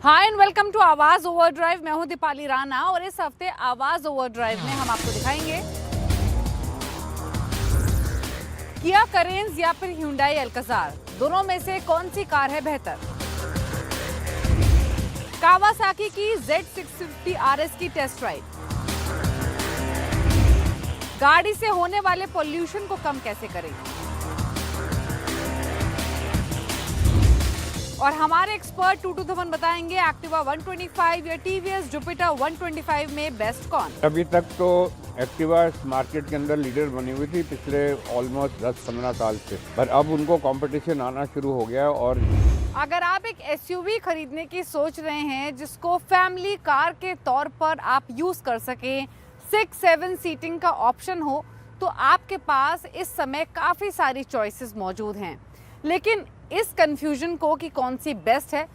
Hi and welcome to आवाज overdrive. मैं हूं दीपाली राणा और इस हफ्ते आवाज ओवरड्राइव में हम आपको दिखाएंगे किया करेंस या फिर Hyundai अल्काज़ार, दोनों में से कौन सी कार है बेहतर। कावासाकी की Z650 RS की टेस्ट राइड, गाड़ी से होने वाले पोल्यूशन को कम कैसे करें, और हमारे एक्सपर्ट 2 to the 1 बताएंगे एक्टिवा 125 या टीवीएस जुपिटर 125 में बेस्ट कौन। अभी तक तो एक्टिवा मार्केट के अंदर लीडर बनी हुई थी पिछले ऑलमोस्ट 10-15 साल से, पर अब उनको कंपटीशन आना शुरू हो गया। और अगर आप एक एसयूवी खरीदने की सोच रहे हैं जिसको फैमिली कार के तौर पर आप यूज कर सकें, 6-7 सीटिंग का ऑप्शन हो, तो आपके पास इस समय काफी सारी चॉइसेस मौजूद हैं। लेकिन इस कंफ्यूजन को कि कौन सी बेस्ट है,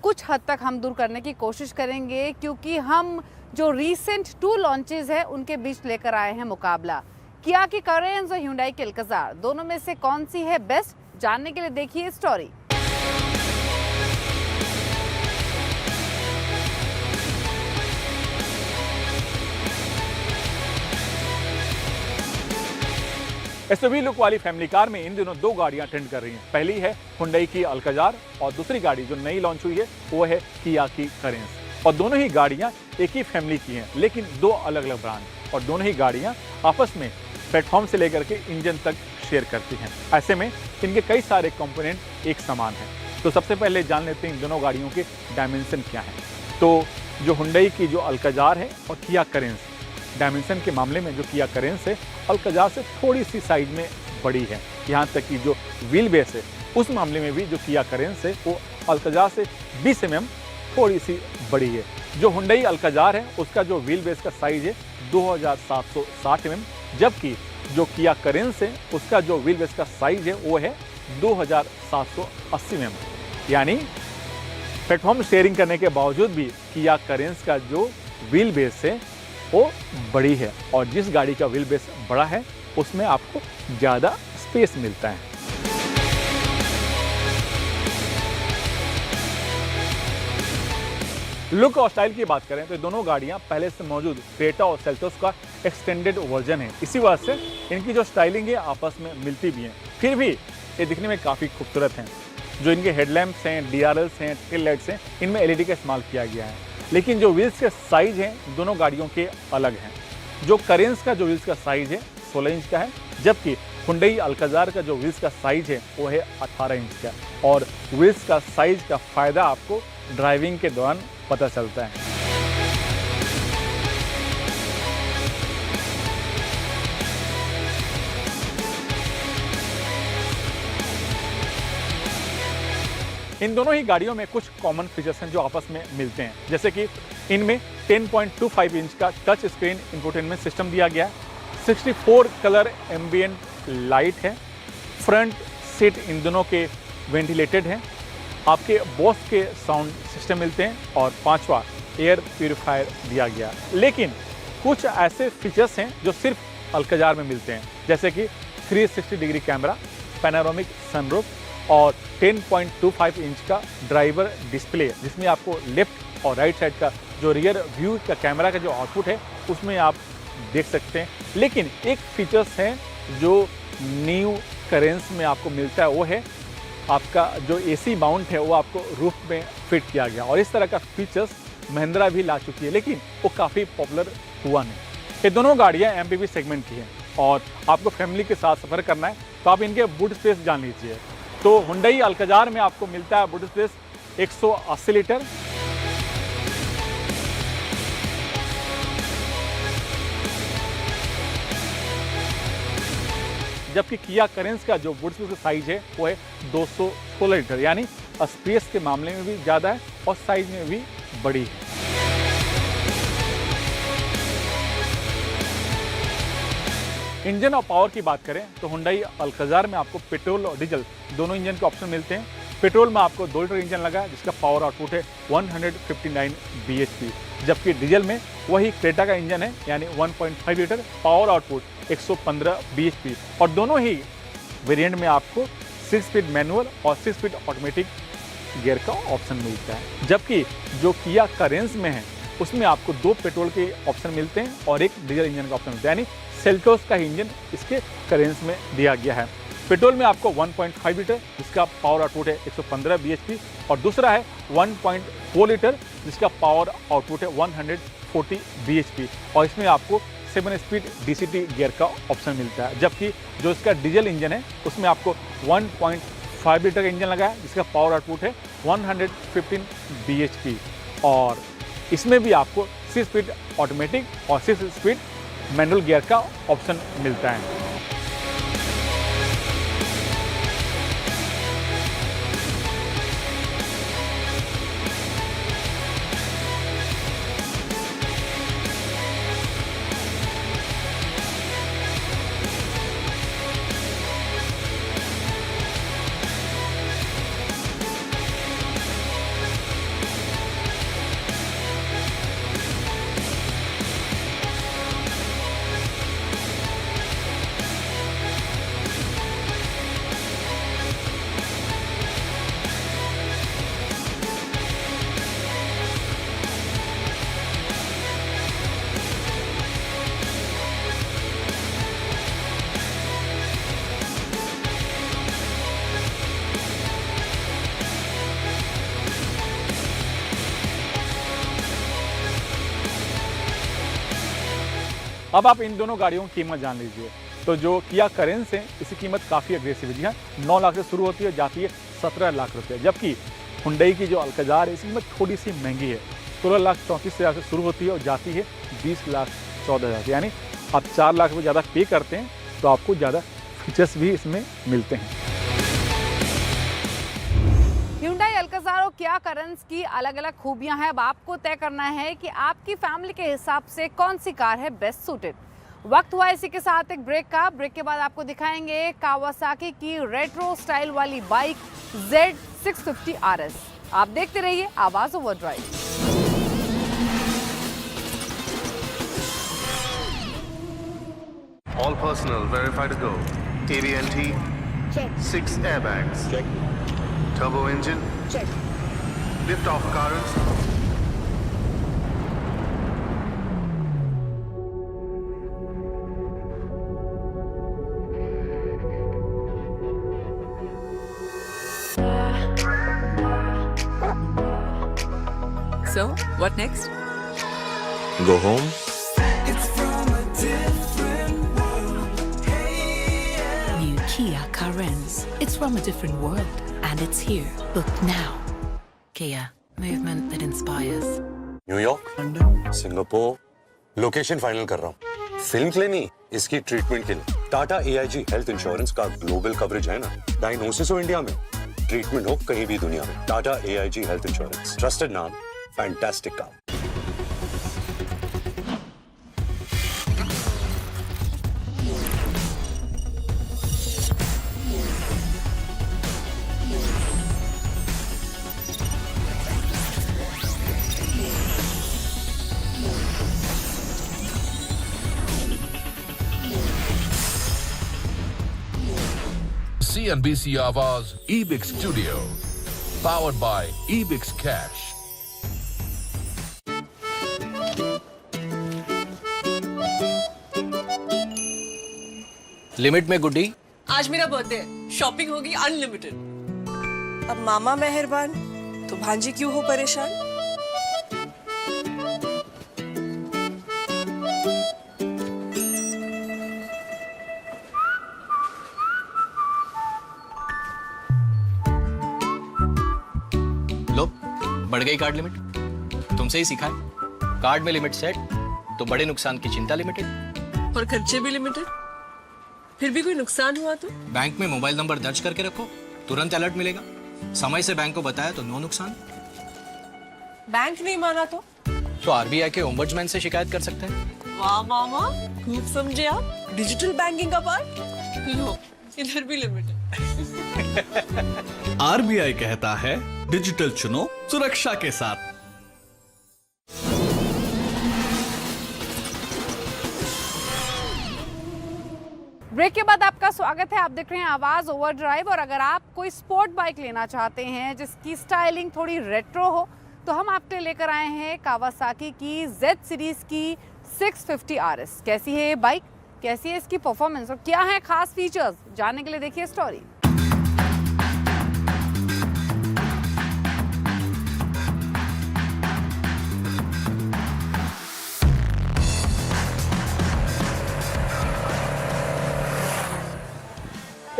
कुछ हद तक हम दूर करने की कोशिश करेंगे, क्योंकि हम जो रीसेंट 2 लॉन्चेस है उनके बीच लेकर आए हैं मुकाबला। किया की करेंस और Hyundai की अल्काज़ार, दोनों में से कौन सी है बेस्ट, जानने के लिए देखिए स्टोरी। एसयूवी लुक वाली फैमिली कार में इन दिनों 2 गाड़ियां ट्रेंड कर रही हैं। पहली है Hyundai की अल्काज़ार और दूसरी गाड़ी जो नई लॉन्च हुई है वो है किया की करेंस। और दोनों ही गाड़ियां एक ही फैमिली की हैं, लेकिन 2 अलग अलग ब्रांड, और दोनों ही गाड़ियां आपस में प्लेटफॉर्म से लेकर के इंजन तक शेयर करती हैं। ऐसे में इनके कई सारे कंपोनेंट एक समान हैं। तो सबसे पहले जान लेते हैं इन दोनों गाड़ियों के डायमेंशन क्या हैं। तो जो Hyundai की जो अल्काज़ार है और किया करेंस, डायमेंशन के मामले में जो किया करेंस है अल्काज़ार से थोड़ी सी साइज में बड़ी है। यहाँ तक कि जो व्हील बेस है उस मामले में भी जो किया करेंस है वो अल्काज़ार से 20 mm थोड़ी सी बड़ी है। जो Hyundai अल्काज़ार है उसका जो व्हील बेस का साइज है 2760 mm, जबकि जो किया करेंस है उसका जो व्हील बेस का साइज है वो है 2780 mm। यानी प्लेटफॉर्म शेयरिंग करने के बावजूद भी किया करेंस का जो व्हील बेस है वो बड़ी है, और जिस गाड़ी का व्हील बेस बड़ा है उसमें आपको ज़्यादा स्पेस मिलता है। लुक और स्टाइल की बात करें तो दोनों गाड़ियां पहले से मौजूद क्रेटा और सेल्टोस का एक्सटेंडेड वर्जन है। इसी वजह से इनकी जो स्टाइलिंग है आपस में मिलती भी हैं, फिर भी ये दिखने में काफ़ी खूबसूरत हैं। जो इनके हेडलैम्प्स हैं, DRLs हैं, टेल लाइट्स हैं, इनमें LED का इस्तेमाल किया गया है। लेकिन जो व्हील्स के साइज हैं दोनों गाड़ियों के अलग हैं। जो करेंस का जो व्हील्स का साइज है 16 इंच का है, जबकि Hyundai अल्काज़ार का जो व्हील्स का साइज है वो है 18 इंच का। और व्हील्स का साइज का फ़ायदा आपको ड्राइविंग के दौरान पता चलता है। इन दोनों ही गाड़ियों में कुछ कॉमन फीचर्स हैं जो आपस में मिलते हैं, जैसे कि इनमें 10.25 इंच का टच स्क्रीन इंफोटेनमेंट सिस्टम दिया गया है, 64 कलर एम्बिएंट लाइट है, फ्रंट सीट इन दोनों के वेंटिलेटेड हैं, आपके बोस के साउंड सिस्टम मिलते हैं, और 5वां एयर प्यूरीफायर दिया गया। लेकिन कुछ ऐसे फीचर्स हैं जो सिर्फ अल्काज़ार में मिलते हैं, जैसे कि 360 डिग्री कैमरा, पैनारोमिक सनरूफ और 10.25 इंच का ड्राइवर डिस्प्ले, जिसमें आपको लेफ्ट और राइट साइड का जो रियर व्यू का कैमरा का जो आउटपुट है उसमें आप देख सकते हैं। लेकिन एक फीचर्स है जो न्यू करेंस में आपको मिलता है, वो है आपका जो AC माउंट है वो आपको रूफ में फिट किया गया, और इस तरह का फीचर्स महिंद्रा भी ला चुकी है, लेकिन वो काफ़ी पॉपुलर हुआ नहीं। ये दोनों गाड़ियाँ MPV सेगमेंट की हैं, और आपको फैमिली के साथ सफ़र करना है तो आप इनके बूट स्पेस जान लीजिए। तो Hyundai अल्काज़ार में आपको मिलता है बूट स्पेस 180 लीटर, जबकि किया करेंस का जो बूट स्पेस का साइज है वो है 216 लीटर। यानी स्पेस के मामले में भी ज़्यादा है और साइज में भी बड़ी है। इंजन और पावर की बात करें तो Hyundai अल्काज़ार में आपको पेट्रोल और डीजल दोनों इंजन के ऑप्शन मिलते हैं। पेट्रोल में आपको 2 लीटर इंजन लगा है जिसका पावर आउटपुट है 159 bhp, जबकि डीजल में वही क्रेटा का इंजन है यानी 1.5 लीटर, पावर आउटपुट 115 bhp। और दोनों ही वेरिएंट में आपको 6 स्पीड मैनुअल और 6 स्पीड ऑटोमेटिक गियर का ऑप्शन मिलता है, जबकि जो किया करेंस में है उसमें आपको 2 पेट्रोल के ऑप्शन मिलते हैं और एक डीजल इंजन का ऑप्शन मिलता है, यानी सेल्टोस का इंजन इसके करेंस में दिया गया है। पेट्रोल में आपको 1.5 लीटर जिसका पावर आउटपुट है 115 bhp और दूसरा है 1.4 लीटर जिसका पावर आउटपुट है 140 bhp और इसमें आपको 7 स्पीड DCT गियर का ऑप्शन मिलता है, जबकि जो इसका डीजल इंजन है उसमें आपको 1.5 लीटर का इंजन लगा है जिसका पावर आउटपुट है 115 bhp और इसमें भी आपको 6 स्पीड ऑटोमेटिक और 6 स्पीड मैनुअल गियर का ऑप्शन मिलता है। अब आप इन दोनों गाड़ियों की कीमत जान लीजिए। तो जो किया करेंस है इसकी कीमत काफ़ी अग्रेसिव है, 9 लाख से शुरू होती है, जाती है 17 लाख रुपये, जबकि हुंडई की जो अल्कजार है इसकी कीमत थोड़ी सी महंगी है, 16,34,000 से शुरू होती है और जाती है 20,14,000, यानी आप 4 लाख रुपये ज़्यादा पे करते हैं तो आपको ज़्यादा फीचर्स भी इसमें मिलते हैं। Hyundai अल्काजार और किया करेंस की अलग अलग खूबियां हैं। अब आपको तय करना है कि आपकी फैमिली के हिसाब से कौन सी कार है बेस्ट सूटेड। वक्त हुआ इसी के साथ एक ब्रेक का। ब्रेक के बाद आपको दिखाएंगे कावासाकी की रेट्रो स्टाइल वाली बाइक Z650 RS। आप देखते रहिए आवाज overdrive. All personnel verified to go. AD&T Check. 6 airbags. Check. Turbo engine. Check. Lift off currents. So, what next? Go home. New Kia Carens. It's from a different world, and it's here. Book now. Kia, movement that inspires. New York, Singapore, location final कर रहा हूँ। Film के लिए नहीं, इसकी treatment के लिए। Tata AIG health insurance का ग्लोबल कवरेज है ना, डायग्नोसिस हो इंडिया में, ट्रीटमेंट हो कहीं भी दुनिया में। Tata AIG health insurance, trusted नाम, फैंटास्टिक काम। CNBC Awaaz eBix Studio, powered by eBix Cash. Limit में गुड्डी। आज मेरा बर्थडे है, शॉपिंग होगी अनलिमिटेड। अब मामा मेहरबान तो भांजी क्यों हो परेशान। लो, बढ़ गई कार्ड लिमिट। तुमसे ही सीखा है। कार्ड में लिमिट सेट तो बड़े नुकसान की चिंता लिमिटेड और खर्चे भी लिमिटेड। फिर भी कोई नुकसान हुआ तो बैंक में मोबाइल नंबर दर्ज करके रखो, तुरंत अलर्ट मिलेगा। समय से बैंक को बताया तो नो नुकसान। बैंक नहीं माना तो RBI के ओम्बड्समैन से शिकायत कर सकते हैं। वाह मामा, खूब समझे आप। डिजिटल बैंकिंग का पार्ट लो, इधर भी लिमिटेड। RBI कहता है डिजिटल चुनो सुरक्षा के साथ। ब्रेक के बाद आपका स्वागत है। आप देख रहे हैं आवाज़ ओवरड्राइव। और अगर आप कोई स्पोर्ट बाइक लेना चाहते हैं जिसकी स्टाइलिंग थोड़ी रेट्रो हो, तो हम आपके लिए लेकर आए हैं कावासाकी की Z सीरीज़ की 650 RS। कैसी है ये बाइक, कैसी है इसकी परफॉर्मेंस और क्या है खास फीचर्स, जानने के लिए देखिए स्टोरी।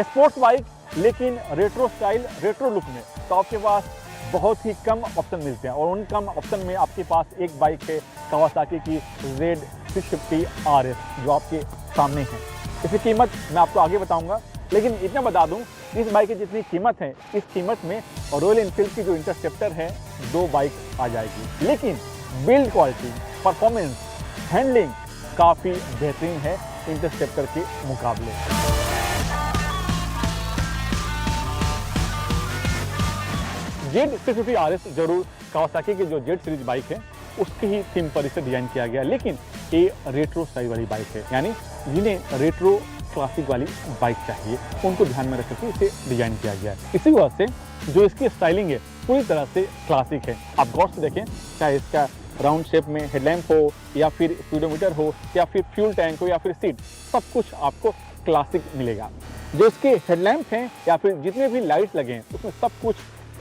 स्पोर्ट्स बाइक लेकिन रेट्रो स्टाइल, रेट्रो लुक में, तो आपके पास बहुत ही कम ऑप्शन मिलते हैं। और उन कम ऑप्शन में आपके पास एक बाइक है कावासाकी की Z650 RS जो आपके सामने है। इसकी कीमत मैं आपको आगे बताऊंगा, लेकिन इतना बता दूं, इस बाइक की जितनी कीमत है, इस कीमत में रॉयल एनफील्ड की जो इंटरसेप्टर है 2 बाइक आ जाएगी। लेकिन बिल्ड क्वालिटी, परफॉर्मेंस, हैंडलिंग काफ़ी बेहतरीन है इंटरसेप्टर के मुकाबले। Z650 RS जरूर कावासाकी की जो Z सीरीज बाइक है उसकी ही थीम पर इसे डिजाइन किया गया, लेकिन ये रेट्रो स्टाइल वाली बाइक है। यानी जिन्हें रेट्रो क्लासिक वाली बाइक चाहिए उनको ध्यान में रख के इसे डिजाइन किया गया है। इसी वजह से जो इसकी स्टाइलिंग है पूरी तरह से क्लासिक है। आप गौर से देखें, चाहे इसका राउंड शेप में हेडलैम्प हो या फिर स्पीडोमीटर हो या फिर फ्यूल टैंक हो या फिर सीट, सब कुछ आपको क्लासिक मिलेगा। जो इसके हेडलैम्प हैं या फिर जितने भी लाइट लगे हैं उसमें सब कुछ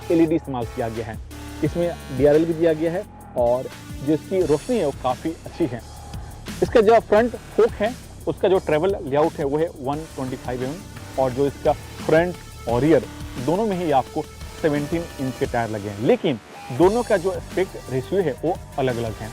LED इस्तेमाल किया गया है। इसमें DRL भी दिया गया है और जो इसकी रोशनी है वो काफ़ी अच्छी है। इसका जो फ्रंट फोक है उसका जो ट्रेवल लेआउट है वो है 125 mm और जो इसका फ्रंट और रियर दोनों में ही आपको 17 इंच के टायर लगे हैं, लेकिन दोनों का जो एस्पेक्ट रेशियो है वो अलग अलग है।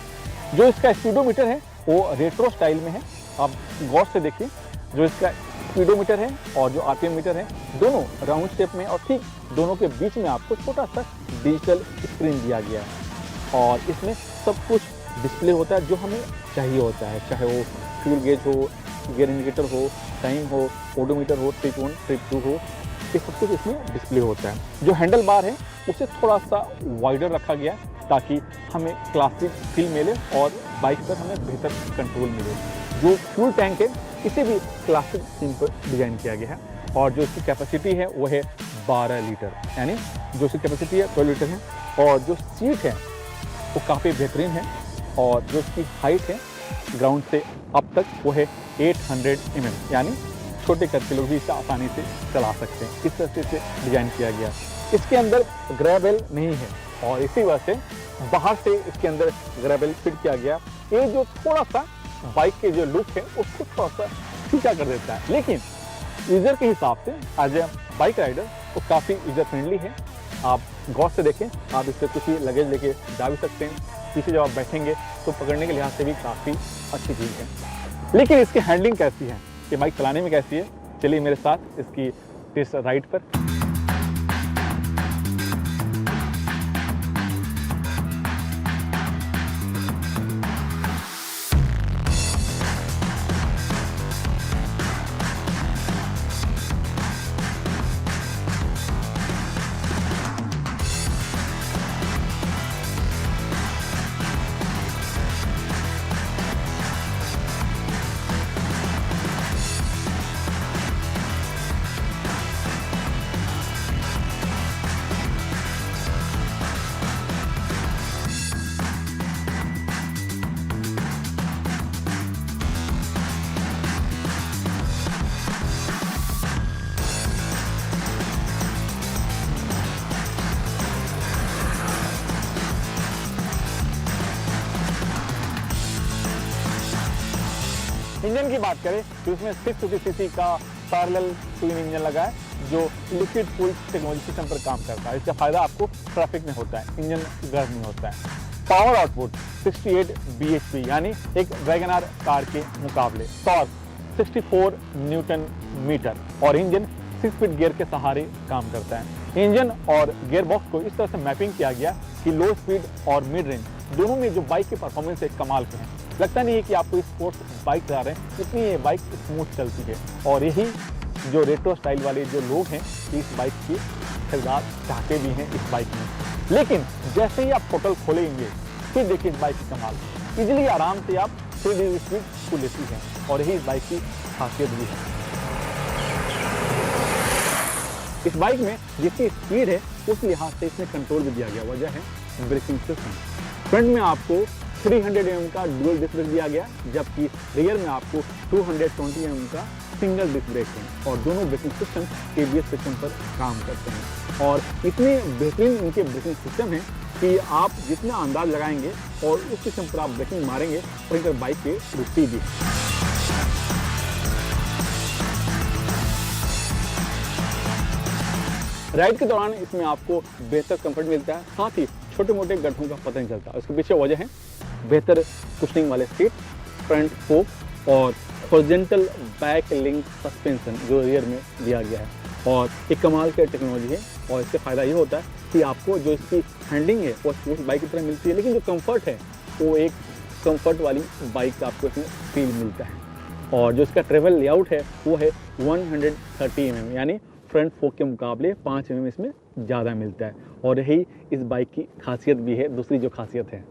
जो इसका स्पीडोमीटर है वो रेट्रो स्टाइल में है। आप गौर से देखिए, जो इसका स्पीडोमीटर है और जो RPM मीटर है दोनों राउंड शेप में और ठीक दोनों के बीच में आपको छोटा सा डिजिटल स्क्रीन दिया गया है और इसमें सब कुछ डिस्प्ले होता है जो हमें चाहिए होता है, चाहे वो फ्यूल गेज हो, गियर इंडिकेटर हो, टाइम हो, ओडोमीटर हो, ट्रिप 1 ट्रिप 2 हो, ये सब कुछ इसमें डिस्प्ले होता है। जो हैंडल बार है उसे थोड़ा सा वाइडर रखा गया ताकि हमें क्लासिक फील मिले और बाइक पर हमें बेहतर कंट्रोल मिले। जो फ्यूल टैंक है इसे भी क्लासिक थीम पर डिजाइन किया गया है और जो इसकी कैपेसिटी है वो है 12 लीटर, यानी जो इसकी कैपेसिटी है 12 लीटर है। और जो सीट है वो काफ़ी बेहतरीन है और जो इसकी हाइट है ग्राउंड से अब तक वो है 800 mm, यानी छोटे कद के लोग भी इसे आसानी से चला सकते हैं। इस तरह से इसे डिजाइन किया गया। इसके अंदर ग्रैबल नहीं है और इसी वजह से बाहर से इसके अंदर ग्रैबल फिट किया गया। ये जो थोड़ा सा बाइक के जो लुक है उसको थोड़ा सा फीका कर देता है, लेकिन यूजर के हिसाब से एज ए बाइक राइडर वो काफ़ी यूजर फ्रेंडली है। आप गौर से देखें, आप इससे कुछ भी लगेज लेके जा भी सकते हैं। पीछे जब आप बैठेंगे तो पकड़ने के लिहाज से भी काफ़ी अच्छी चीज़ है। लेकिन इसकी हैंडलिंग कैसी है, ये बाइक चलाने में कैसी है, चलिए मेरे साथ इसकी टेस्ट राइड पर। इंजन की बात करें तो इसमें 650 सीसी का पैरेलल ट्विन इंजन लगा है जो लिक्विड कूल टेक्नोलॉजी सिस्टम पर काम करता है। इसका फायदा आपको ट्रैफिक में होता है, इंजन गर्म नहीं होता है। पावर आउटपुट 68 bhp यानी एक वैगनआर कार के मुकाबले। टॉर्क 64 न्यूटन मीटर और इंजन 6 स्पीड गियर के सहारे काम करता है। इंजन और गियर बॉक्स को इस तरह से मैपिंग किया गया कि लो स्पीड और मिड रेंज दोनों में जो बाइक की परफॉर्मेंस है कमाल के हैं। लगता नहीं है कि आप कोई स्पोर्ट्स बाइक चला रहे हैं, इतनी ये बाइक स्मूथ चलती है। और यही जो रेट्रो स्टाइल वाले जो लोग हैं इस बाइक की खरीदार चाहते भी हैं इस बाइक में। लेकिन जैसे ही आप टोटल खोलेंगे फिर देखिए इस बाइक की कमाल, इजीली आराम से आप 3D स्पीड को लेती है और यही इस बाइक की खासियत भी है। इस बाइक में जितनी स्पीड है उस लिहाज से इसमें कंट्रोल भी दिया गया। वजह है ब्रेकिंग सिस्टम। फ्रंट में आपको 300 mm का डुअल डिस्क ब्रेक दिया गया, जबकि रियर में आपको 220 mm का सिंगल डिस्क ब्रेक है और दोनों ब्रेकिंग सिस्टम ABS सिस्टम पर काम करते हैं। और इतने बेहतरीन इनके ब्रेकिंग सिस्टम है कि आप जितना अंदाज लगाएंगे और उस सिस्टम पर आप ब्रेकिंग मारेंगे और इनकर बाइक पे रुकती भी। राइड के दौरान इसमें आपको बेहतर कंफर्ट मिलता है, साथ ही छोटे मोटे गड्ढों का पता नहीं चलता। उसके पीछे वजह है बेहतर कुशनिंग वाले सीट, फ्रंट फोक और हॉरिजॉन्टल बैक लिंक सस्पेंशन जो रियर में दिया गया है। और एक कमाल की टेक्नोलॉजी है और इससे फ़ायदा ये होता है कि आपको जो इसकी हैंडलिंग है वो स्पोर्ट्स बाइक की तरह मिलती है, लेकिन जो कंफर्ट है वो एक कंफर्ट वाली बाइक का आपको इसमें फील मिलता है। और जो इसका ट्रेवल लेआउट है वो है 130 mm, यानी फ्रंट फोक के मुकाबले 5 mm इसमें ज़्यादा मिलता है। और यही इस बाइक की खासियत भी है, दूसरी जो खासियत है।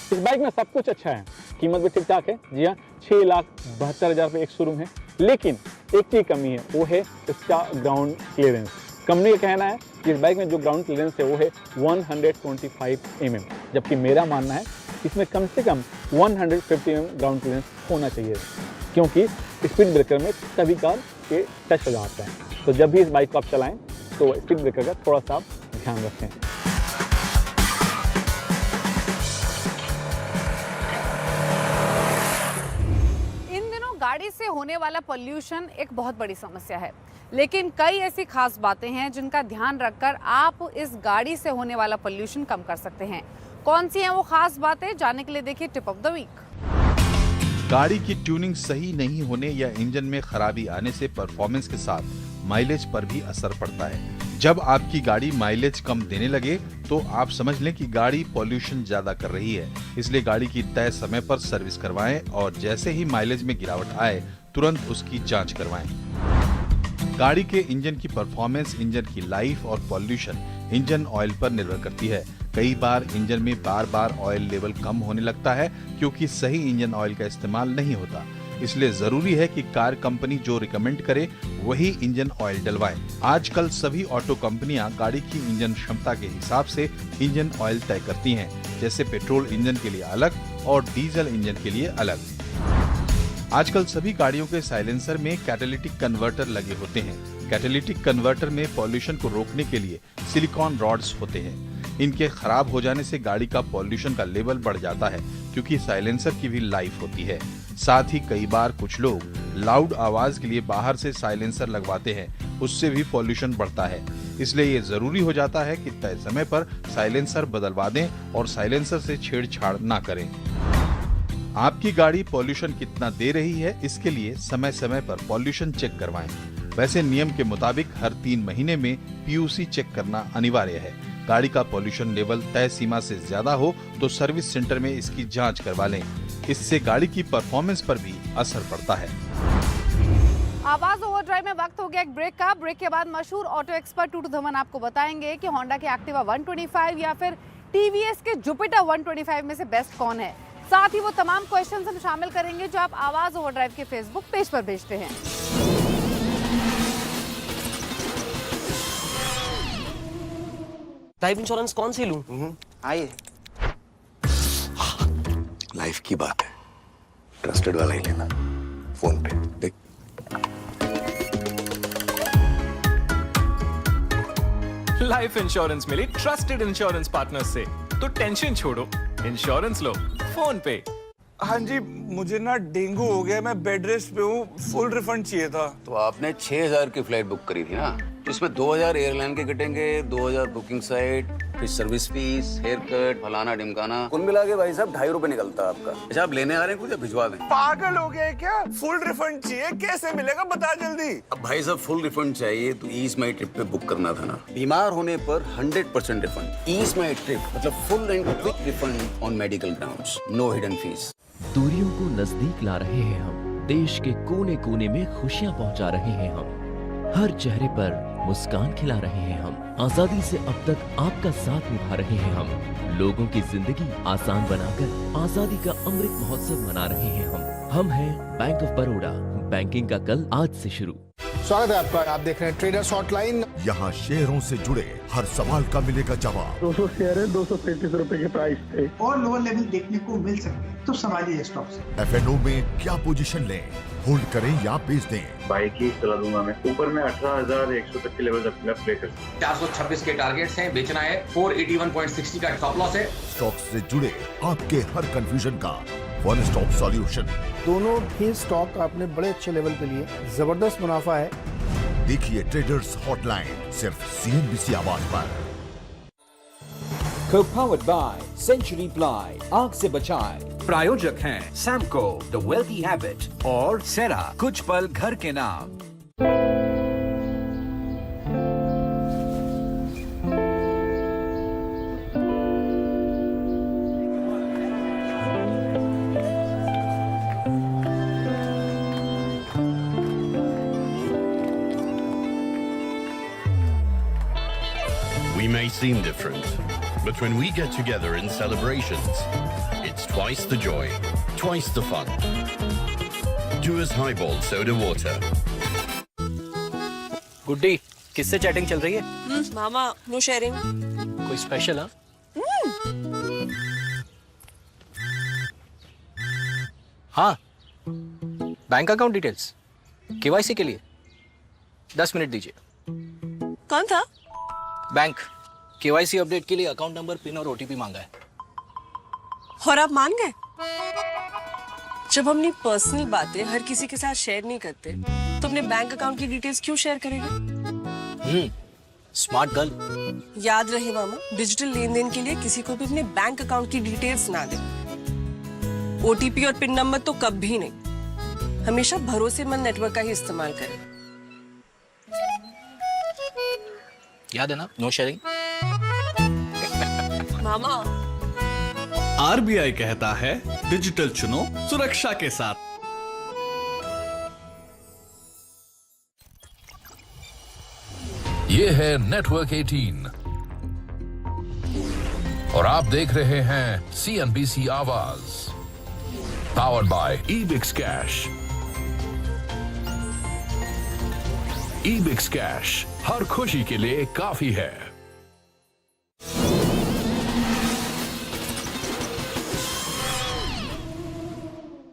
इस बाइक में सब कुछ अच्छा है, कीमत भी ठीक ठाक है। जी हाँ, 6,72,000 रुपये एक शोरूम है, लेकिन एक चीज़ कमी है, वो है इसका ग्राउंड क्लियरेंस। कंपनी का कहना है कि इस बाइक में जो ग्राउंड क्लियरेंस है वो है 125 mm, जबकि मेरा मानना है इसमें कम से कम 150 mm ग्राउंड क्लियरेंस होना चाहिए, क्योंकि स्पीड ब्रेकर में कभी कार के टच हो जाता है। तो जब भी इस बाइक को आप चलाएं तो स्पीड ब्रेकर का थोड़ा सा आप ध्यान रखें। गाड़ी से होने वाला पोल्यूशन एक बहुत बड़ी समस्या है, लेकिन कई ऐसी खास बातें हैं जिनका ध्यान रखकर आप इस गाड़ी से होने वाला पोल्यूशन कम कर सकते हैं। कौन सी हैं वो खास बातें, जानने के लिए देखिए टिप ऑफ द वीक। गाड़ी की ट्यूनिंग सही नहीं होने या इंजन में खराबी आने से परफॉर्मेंस के साथ माइलेज पर भी असर पड़ता है। जब आपकी गाड़ी माइलेज कम देने लगे तो आप समझ लें कि गाड़ी पॉल्यूशन ज्यादा कर रही है। इसलिए गाड़ी की तय समय पर सर्विस करवाएं और जैसे ही माइलेज में गिरावट आए तुरंत उसकी जांच करवाएं। गाड़ी के इंजन की परफॉर्मेंस इंजन की लाइफ और पॉल्यूशन इंजन ऑयल पर निर्भर करती है। कई बार इंजन में बार बार ऑयल लेवल कम होने लगता है क्योंकि सही इंजन ऑयल का इस्तेमाल नहीं होता। इसलिए जरूरी है कि कार कंपनी जो रिकमेंड करे वही इंजन ऑयल डलवाएं। आजकल सभी ऑटो कंपनियां गाड़ी की इंजन क्षमता के हिसाब से इंजन ऑयल तय करती हैं, जैसे पेट्रोल इंजन के लिए अलग और डीजल इंजन के लिए अलग। आजकल सभी गाड़ियों के साइलेंसर में कैटालिटिक कन्वर्टर लगे होते हैं। कैटालिटिक कन्वर्टर में पॉल्यूशन को रोकने के लिए सिलिकॉन रॉड्स होते हैं। इनके खराब हो जाने से गाड़ी का पॉल्यूशन का लेवल बढ़ जाता है, क्योंकि साइलेंसर की भी लाइफ होती है। साथ ही कई बार कुछ लोग लाउड आवाज के लिए बाहर से साइलेंसर लगवाते हैं, उससे भी पॉल्यूशन बढ़ता है। इसलिए ये जरूरी हो जाता है कि तय समय पर साइलेंसर बदलवा दें और साइलेंसर से छेड़छाड़ ना करें। आपकी गाड़ी पॉल्यूशन कितना दे रही है, इसके लिए समय समय पर पॉल्यूशन चेक करवाएं। वैसे नियम के मुताबिक हर 3 महीने में PUC चेक करना अनिवार्य है। गाड़ी का पॉल्यूशन लेवल तय सीमा से ज्यादा हो तो सर्विस सेंटर में इसकी जांच करवा लें। इससे गाड़ी की परफॉर्मेंस पर भी असर पड़ता है। आवाज ओवरड्राइव में वक्त हो गया एक ब्रेक का। ब्रेक के बाद मशहूर ऑटो एक्सपर्ट टूटू धवन आपको बताएंगे कि होंडा के एक्टिवा 125 या फिर TVS के जुपिटर 125 में से बेस्ट कौन है। साथ ही वो तमाम क्वेश्चंस हम शामिल करेंगे जो आप आवाज ओवरड्राइव के फेसबुक पेज पर भेजते हैं। लाइफ इंश्योरेंस कौन सी लूं? आइए, लाइफ की बात है, ट्रस्टेड वाला ही लेना। फोन पे देख। लाइफ इंश्योरेंस मिली ट्रस्टेड इंश्योरेंस पार्टनर से, तो टेंशन छोड़ो, इंश्योरेंस लो फोन पे। हाँ जी, मुझे ना डेंगू हो गया, मैं बेड रेस्ट पे हूँ, फुल रिफंड चाहिए था। तो आपने 6,000 की फ्लाइट बुक करी थी ना, इसमें 2,000 एयरलाइन के कटेंगे, 2,000 बुकिंग साइट, फिर सर्विस फीस, हेयर कट, फलाना ढिमकाना, कुल मिला के भाई साहब 2.5 रुपए निकलता है आपका। अच्छा आप लेने आ रहे हैं कुछ या भिजवा दें? पागल हो गए क्या? फुल रिफंड चाहिए, कैसे मिलेगा बता जल्दी। अब भाई साहब फुल रिफंड चाहिए तो ईज माई ट्रिप पे बुक करना था ना। बीमार होने पर 100% रिफंड। ईज माई ट्रिप मतलब full and quick refund on medical grounds, no hidden fees. दूरियों को नजदीक ला रहे हैं हम, देश के कोने कोने में खुशियां पहुंचा रहे हैं हम, हर चेहरे पर मुस्कान खिला रहे हैं हम, आजादी से अब तक आपका साथ निभा रहे हैं हम, लोगों की जिंदगी आसान बनाकर आजादी का अमृत महोत्सव मना रहे हैं हम हैं बैंक ऑफ बड़ौदा, बैंकिंग का कल आज से शुरू। स्वागत है आपका, आप देख रहे हैं ट्रेडर्स हॉटलाइन। यहाँ शेयरों से जुड़े हर सवाल का मिलेगा जवाब। 200 शेयर है, 233 रुपए के प्राइस थे और लोअर लेवल देखने को मिल सकते हैं, तो संभालिए स्टॉक से। FNO में क्या पोजीशन लें, होल्ड करें या बेच दें? बाइक ही चला दूंगा मैं। ऊपर में 18,100 तक के लेवल अपने प्ले कर सकते हैं। 426 के टारगेट्स हैं, बेचना है 481.60 का स्टॉप लॉस है। स्टॉक से जुड़े आपके हर कंफ्यूजन का वन स्टॉप सॉल्यूशन। दोनों ही स्टॉक आपने बड़े अच्छे लेवल पे लिए, जबरदस्त मुनाफा है। देखिए ट्रेडर्स हॉटलाइन सिर्फ CNBC आवाज पर। Co-powered by Century Ply, आग से बचाए। प्रायोजक हैं सैमको, द वेल्थी हैबिट और सेरा, कुछ पल घर के नाम। We may seem different, but when we get together in celebrations, it's twice the joy, twice the fun. Duos Highball Soda Water. गुड्डी, किससे चैटिंग चल रही है? मामा, नो शेयरिंग। कोई स्पेशल? हाँ, बैंक अकाउंट डिटेल्स, KYC के लिए 10 मिनट दीजिए। कौन था? बैंक KYC अपडेट के लिए अकाउंट नंबर, पिन और OTP मांगा है। और आप मान गए? जब हम अपनी पर्सनल बातें हर किसी के साथ शेयर नहीं करते, तो अपने बैंक अकाउंट की डिटेल्स क्यों शेयर करेंगे? Smart girl. याद रहे मामा, डिजिटल लेन देन के लिए किसी को भी अपने बैंक अकाउंट की डिटेल्स ना दें। OTP और पिन नंबर तो कभी नहीं। हमेशा भरोसेमंद नेटवर्क का ही इस्तेमाल करें। याद है ना, नो शेयरिंग। मामा, RBI कहता है डिजिटल चुनो सुरक्षा के साथ। ये है नेटवर्क 18 और आप देख रहे हैं CNBC Awaaz, powered by Ebix cash. Ebix cash हर खुशी के लिए काफी है।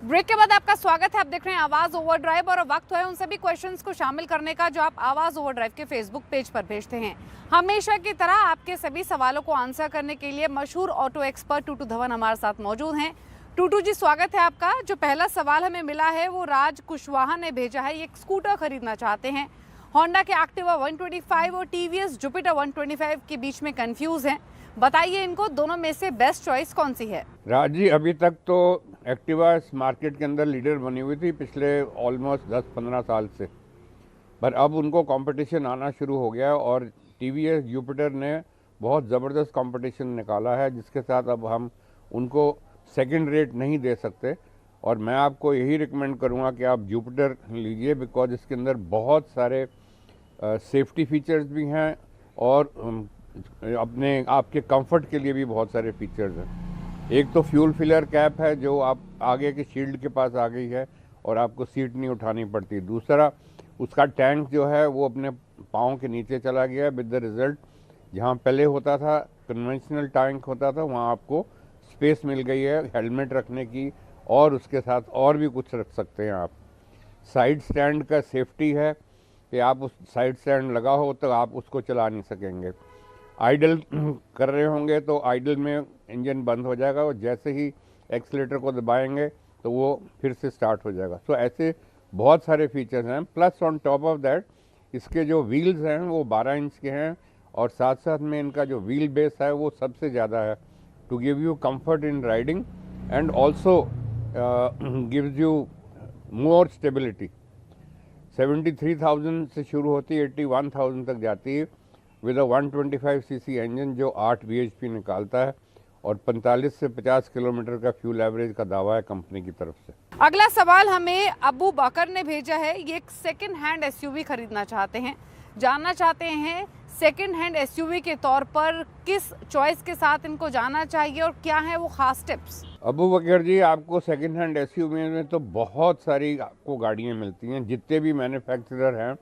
ब्रेक के बाद आपका स्वागत है। आप देख रहे हैं आवाज ओवरड्राइव और वक्त है उन सभी क्वेश्चंस को शामिल करने का जो आप आवाज ओवरड्राइव के फेसबुक पेज पर भेजते हैं। हमेशा की तरह आपके सभी सवालों को आंसर करने के लिए मशहूर ऑटो एक्सपर्ट टूटू धवन हमारे साथ मौजूद हैं। टूटू जी, स्वागत है आपका। जो पहला सवाल हमें मिला है वो राज कुशवाहा ने भेजा है। ये एक स्कूटर खरीदना चाहते हैं। होंडा के एक्टिवा 125 और TVS जुपिटर 125 के बीच में कंफ्यूज हैं। बताइए इनको दोनों में से बेस्ट चॉइस कौन सी है? राज जी, अभी तक तो एक्टिवा इस मार्केट के अंदर लीडर बनी हुई थी पिछले ऑलमोस्ट 10-15 साल से, पर अब उनको कंपटीशन आना शुरू हो गया और TVS जुपिटर ने बहुत ज़बरदस्त कंपटीशन निकाला है, जिसके साथ अब हम उनको सेकंड रेट नहीं दे सकते। और मैं आपको यही रिकमेंड करूंगा कि आप जुपिटर लीजिए, बिकॉज इसके अंदर बहुत सारे सेफ्टी फीचर्स भी हैं और अपने आपके कंफर्ट के लिए भी बहुत सारे फीचर्स हैं। एक तो फ्यूल फिलर कैप है जो आप आगे के शील्ड के पास आ गई है और आपको सीट नहीं उठानी पड़ती। दूसरा, उसका टैंक जो है वो अपने पाँव के नीचे चला गया है, विद द रिज़ल्ट जहाँ पहले होता था कन्वेंशनल टैंक होता था, वहाँ आपको स्पेस मिल गई है हेलमेट रखने की और उसके साथ और भी कुछ रख सकते हैं आप। साइड स्टैंड का सेफ्टी है कि आप उस साइड स्टैंड लगा हो तो आप उसको चला नहीं सकेंगे। आइडल कर रहे होंगे तो आइडल में इंजन बंद हो जाएगा और जैसे ही एक्सीलेटर को दबाएंगे तो वो फिर से स्टार्ट हो जाएगा। तो ऐसे बहुत सारे फीचर्स हैं। Plus on top of that इसके जो व्हील्स हैं वो 12 इंच के हैं और साथ साथ में इनका जो व्हील बेस है वो सबसे ज़्यादा है, to give you comfort in riding and also gives you more stability. 73,000 से शुरू होती है, 81,000 तक जाती है विद अ 125 सीसी इंजन जो 8 bhp निकालता है और 45 से 50 किलोमीटर का फ्यूल एवरेज का दावा है कंपनी की तरफ से। अगला सवाल हमें अबू बकर ने भेजा है। ये एक सेकंड हैंड एसयूवी खरीदना चाहते हैं, जानना चाहते हैं सेकंड हैंड एसयूवी के तौर पर किस चॉइस के साथ इनको जाना चाहिए और क्या है वो खास टिप्स। अबू बकर जी, आपको सेकंड हैंड एसयूवी में तो बहुत सारी आपको गाड़ियाँ मिलती हैं। जितने भी मैन्युफैक्चरर हैं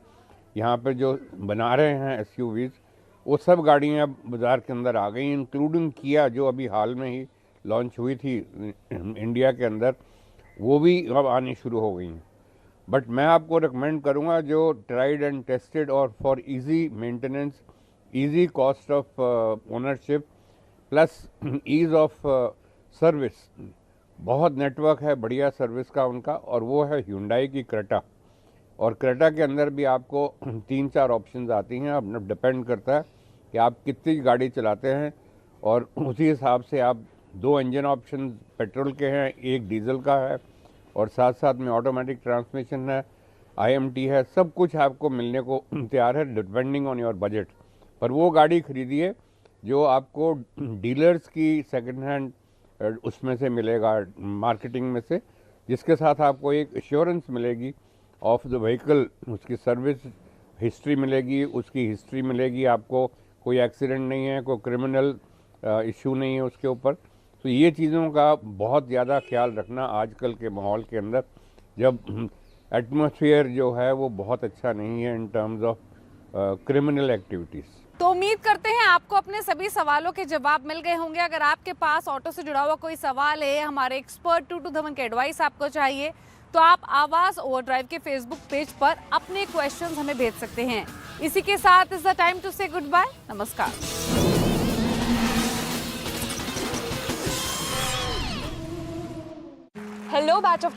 यहाँ पर जो बना रहे हैं एसयूवीज़, वो सब गाड़ियाँ बाज़ार के अंदर आ गई, इंक्लूडिंग किया जो अभी हाल में ही लॉन्च हुई थी इंडिया के अंदर, वो भी अब आनी शुरू हो गई हैं। बट मैं आपको रिकमेंड करूँगा जो ट्राइड एंड टेस्टेड और for easy maintenance, easy cost of ownership plus ease of service, बहुत नेटवर्क है बढ़िया सर्विस का उनका, और वो है Hyundai की क्रेटा। और क्रेटा के अंदर भी आपको 3-4 ऑप्शंस आती हैं। अब डिपेंड करता है कि आप कितनी गाड़ी चलाते हैं और उसी हिसाब से आप 2 इंजन ऑप्शन पेट्रोल के हैं, 1 डीजल का है और साथ साथ में ऑटोमेटिक ट्रांसमिशन है, IMT है, सब कुछ आपको मिलने को तैयार है डिपेंडिंग ऑन योर बजट। पर वो गाड़ी खरीदिए जो आपको डीलर्स की सेकंड हैंड उसमें से मिलेगा, मार्केटिंग में से, जिसके साथ आपको एक एश्योरेंस मिलेगी ऑफ द व्हीकल, उसकी सर्विस हिस्ट्री मिलेगी, उसकी हिस्ट्री मिलेगी आपको, कोई एक्सीडेंट नहीं है, कोई क्रिमिनल इशू नहीं है उसके ऊपर। तो ये चीज़ों का बहुत ज़्यादा ख्याल रखना आजकल के माहौल के अंदर, जब एटमॉस्फेयर जो है वो बहुत अच्छा नहीं है in terms of criminal activities. तो उम्मीद करते हैं आपको अपने सभी सवालों के जवाब मिल गए होंगे। अगर आपके पास ऑटो से जुड़ा हुआ कोई सवाल है, हमारे एक्सपर्ट 2 to धवन के एडवाइस आपको चाहिए, तो आप आवाज ओवरड्राइव के फेसबुक पेज पर अपने क्वेश्चंस हमें भेज सकते हैं। इसी के साथ इज द टाइम टू से गुड बाय। नमस्कार। Hello batch of